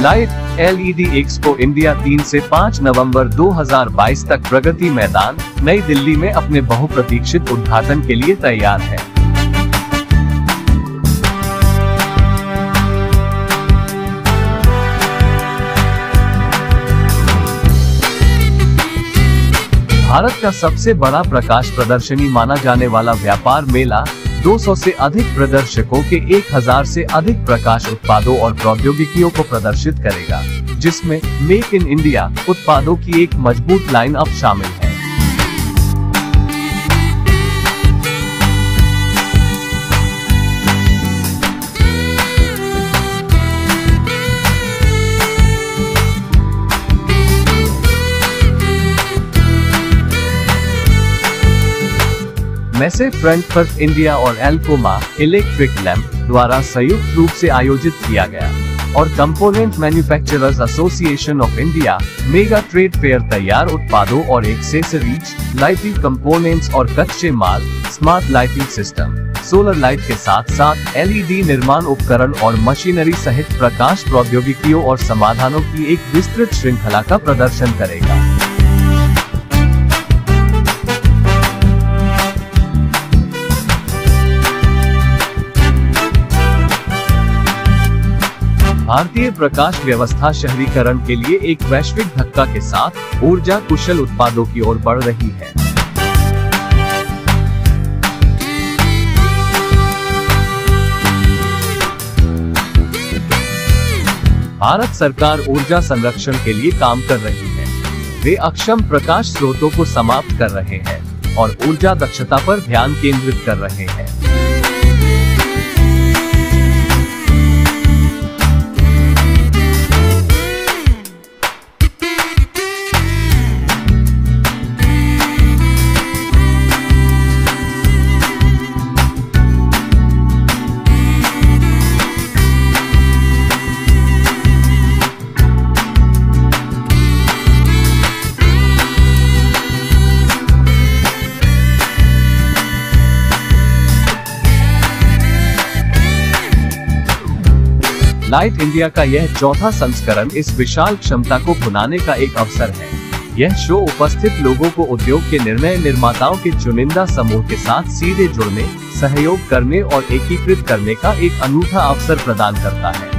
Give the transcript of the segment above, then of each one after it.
Light LED expo India 3 से 5 नवंबर 2022 तक प्रगति मैदान, नई दिल्ली में अपने बहुप्रतीक्षित उद्घाटन के लिए तैयार है। भारत का सबसे बड़ा प्रकाश प्रदर्शनी माना जाने वाला व्यापार मेला 200 से अधिक प्रदर्शकों के 1000 से अधिक प्रकाश उत्पादों और प्रौद्योगिकियों को प्रदर्शित करेगा, जिसमें मेक इन इंडिया उत्पादों की एक मजबूत लाइन अप शामिल है। मैसे फ्रैंकफर्ट इंडिया और एल्कोमा इलेक्ट्रिक लैंप द्वारा संयुक्त रूप से आयोजित किया गया और component manufacturers association of India mega trade fair तैयार उत्पादों और एक्सेसरीज, लाइटिंग कंपोनेंट्स और कच्चे माल, smart lighting system, solar light के साथ साथ एलईडी निर्माण उपकरण और मशीनरी सहित प्रकाश प्रौद्योगिकियों और समाधानों की एक विस्तृत श्रृंखला का प्रदर्शन करेगा। भारतीय प्रकाश व्यवस्था शहरीकरण के लिए एक वैश्विक धक्का के साथ ऊर्जा कुशल उत्पादों की ओर बढ़ रही है। भारत सरकार ऊर्जा संरक्षण के लिए काम कर रही है। वे अक्षम प्रकाश स्रोतों को समाप्त कर रहे हैं और ऊर्जा दक्षता पर ध्यान केंद्रित कर रहे हैं। लाइट इंडिया का यह चौथा संस्करण इस विशाल क्षमता को भुनाने का एक अवसर है। यह शो उपस्थित लोगों को उद्योग के निर्णय निर्माताओं के चुनिंदा समूह के साथ सीधे जुड़ने, सहयोग करने और एकीकृत करने का एक अनूठा अवसर प्रदान करता है।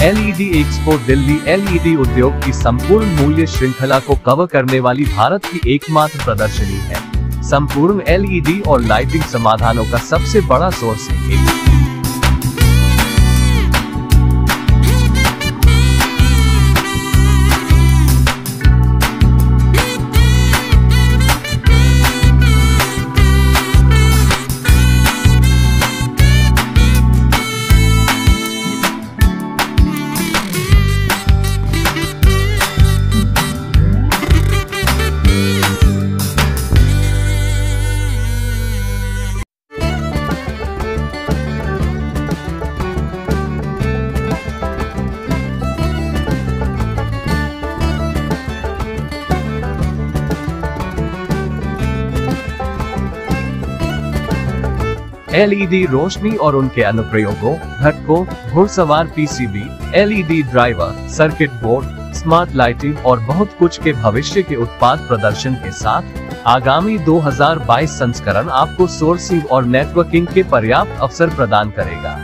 एलईडी एक्सपो दिल्ली एलईडी उद्योग की संपूर्ण मूल्य श्रृंखला को कवर करने वाली भारत की एकमात्र प्रदर्शनी है। संपूर्ण एलईडी और लाइटिंग समाधानों का सबसे बड़ा सोर्स है। एलईडी रोशनी और उनके अनुप्रयोगों, घटकों, घुड़सवार PCB, LED driver, circuit board, smart lighting और बहुत कुछ के भविष्य के उत्पाद प्रदर्शन के साथ आगामी 2022 संस्करण आपको सोर्सिंग और नेटवर्किंग के पर्याप्त अवसर प्रदान करेगा।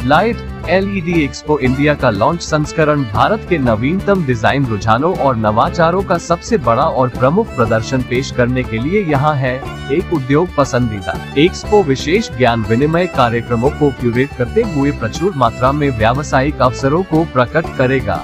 लाइट एलईडी एक्सपो इंडिया का लॉन्च संस्करण भारत के नवीनतम डिजाइन रुझानों और नवाचारों का सबसे बड़ा और प्रमुख प्रदर्शन पेश करने के लिए यहाँ है। एक उद्योग पसंदीदा एक्सपो विशेष ज्ञान विनिमय कार्यक्रमों को क्यूरेट करते हुए प्रचुर मात्रा में व्यावसायिक अवसरों को प्रकट करेगा।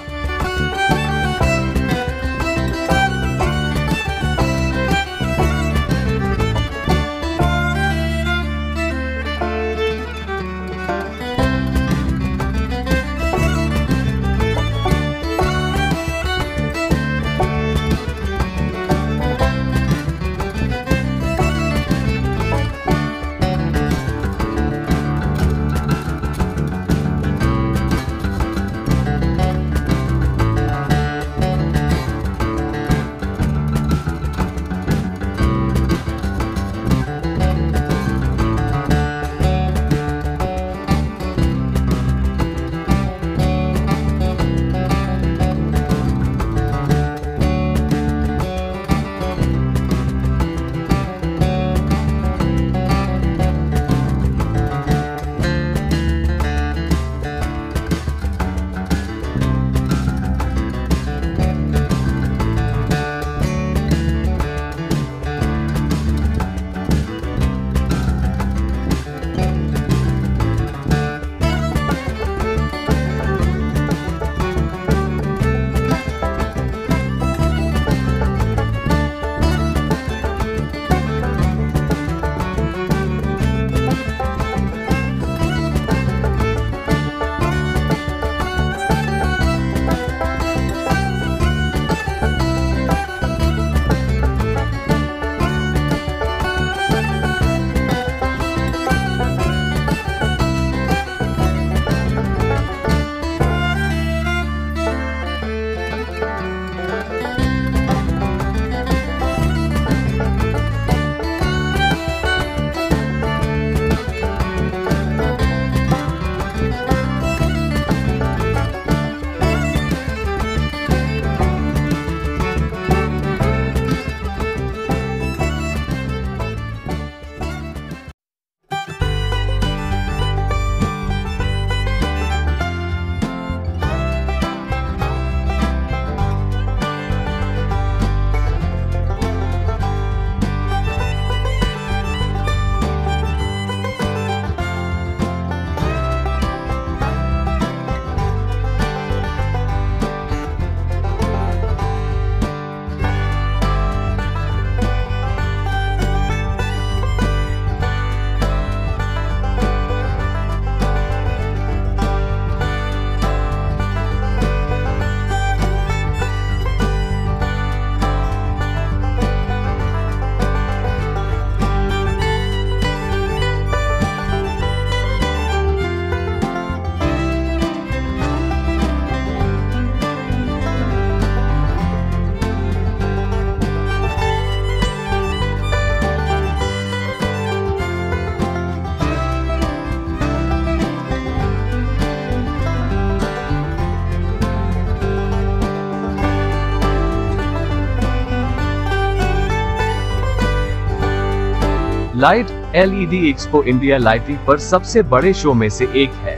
Light LED expo India lighting पर सबसे बड़े शो में से एक है।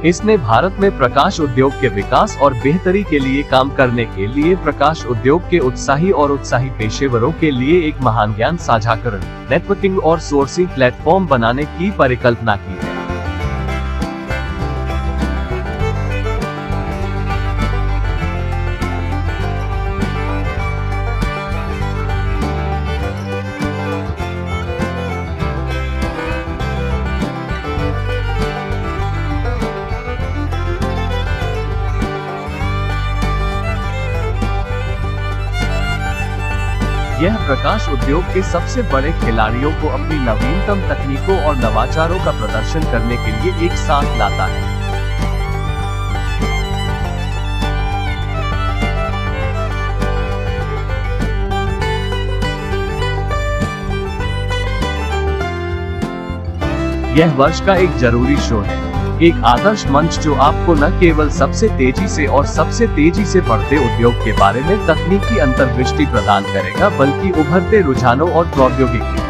इसने भारत में प्रकाश उद्योग के विकास और बेहतरी के लिए काम करने के लिए प्रकाश उद्योग के उत्साही पेशेवरों के लिए एक महान ज्ञान साझाकरण, नेटवर्किंग और सोर्सिंग प्लेटफॉर्म बनाने की परिकल्पना की है। यह प्रकाश उद्योग के सबसे बड़े खिलाड़ियों को अपनी नवीनतम तकनीकों और नवाचारों का प्रदर्शन करने के लिए एक साथ लाता है। यह वर्ष का एक जरूरी शो है, एक आदर्श मंच जो आपको न केवल सबसे तेजी से बढ़ते उद्योग के बारे में तकनीकी अंतर्दृष्टि प्रदान करेगा, बल्कि उभरते रुझानों और प्रौद्योगिकी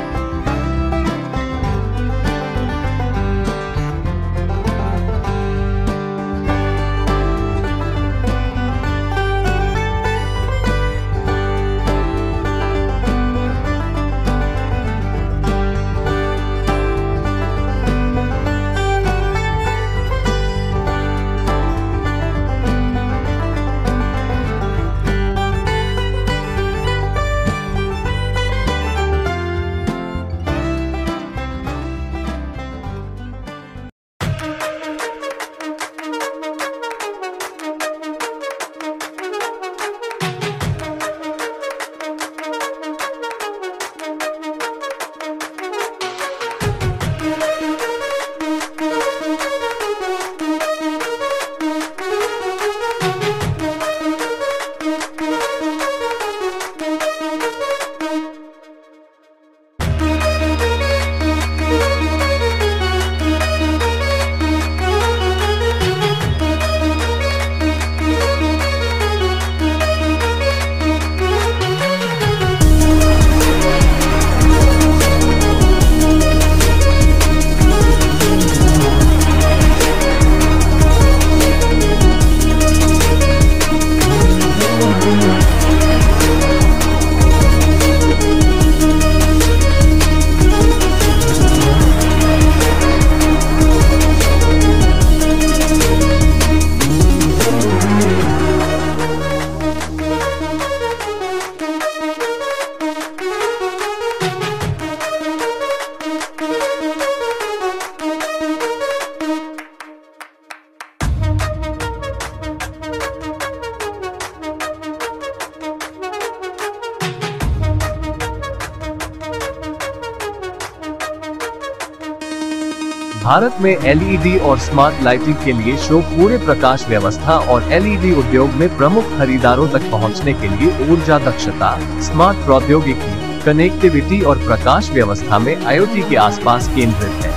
भारत में एलईडी और स्मार्ट लाइटिंग के लिए शो पूरे प्रकाश व्यवस्था और एलईडी उद्योग में प्रमुख खरीदारों तक पहुंचने के लिए ऊर्जा दक्षता, स्मार्ट प्रौद्योगिकी, कनेक्टिविटी और प्रकाश व्यवस्था में IoT के आसपास केंद्रित है।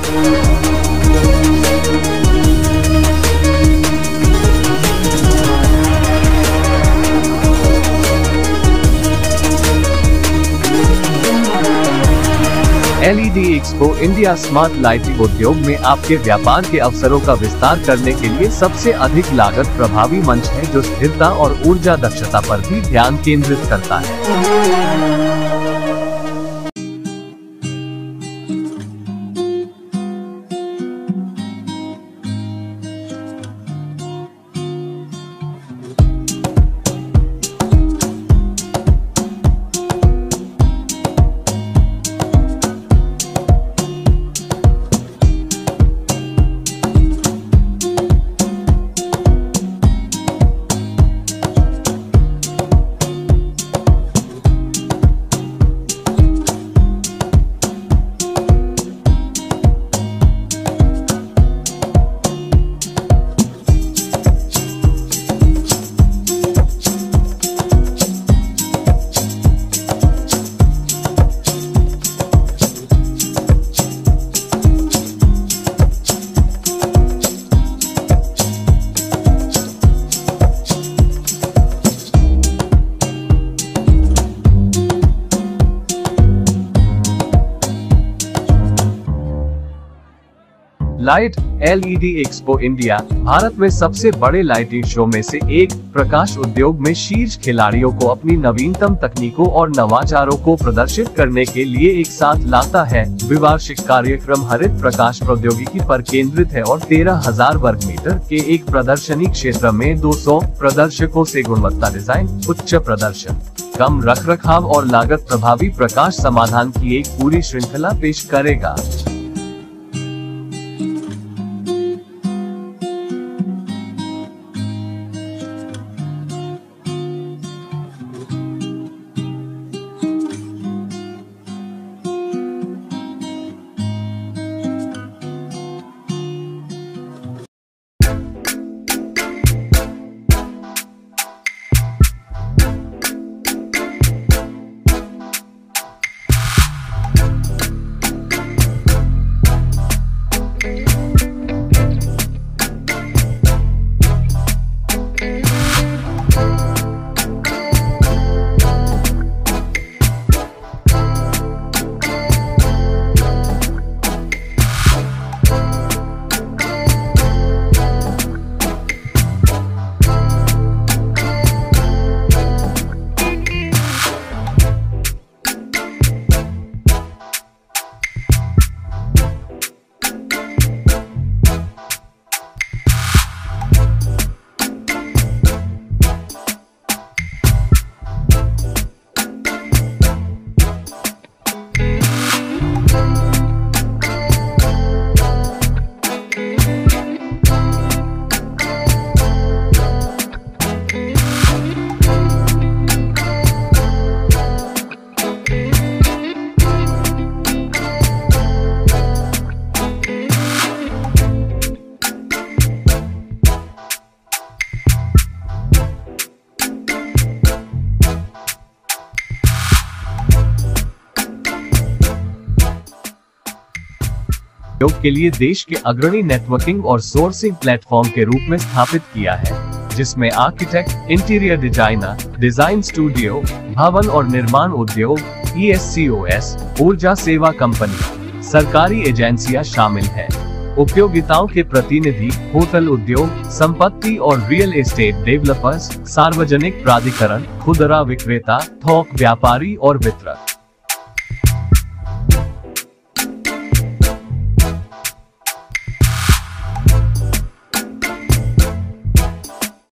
LED expo India smart lighting उद्योग में आपके व्यापार के अवसरों का विस्तार करने के लिए सबसे अधिक लागत प्रभावी मंच है, जो स्थिरता और ऊर्जा दक्षता पर भी ध्यान केंद्रित करता है। Light LED expo India Bharat में सबसे बड़े लाइटिंग शो में से एक प्रकाश उद्योग में शीर्ष खिलाड़ियों को अपनी नवीनतम तकनीकों और नवाचारों को प्रदर्शित करने के लिए एक साथ लाता है। द्विवार्षिक कार्यक्रम हरित प्रकाश प्रौद्योगिकी पर केंद्रित है और 13,000 वर्ग मीटर के एक प्रदर्शनी क्षेत्र में 200 प्रदर्शकों से गुणवत्ता डिजाइन, उच्च प्रदर्शन, कम रखरखाव और लागत प्रभावी प्रकाश समाधान की एक पूरी श्रृंखला पेश करेगा। उपयोग के लिए देश के अग्रणी नेटवर्किंग और सोर्सिंग प्लेटफॉर्म के रूप में स्थापित किया है, जिसमें architect, interior designer, design studio, भवन और निर्माण उद्योग, ESCOS, ऊर्जा सेवा कंपनी, सरकारी एजेंसियां शामिल हैं। उपयोगिताओं के प्रतिनिधि, होटल उद्योग, संपत्ति और रियल एस्टेट डेवलपर्स, सार्वजनिक प्राधिकरण, खुदरा विक्रेता, थोक व्यापारी और वितरक।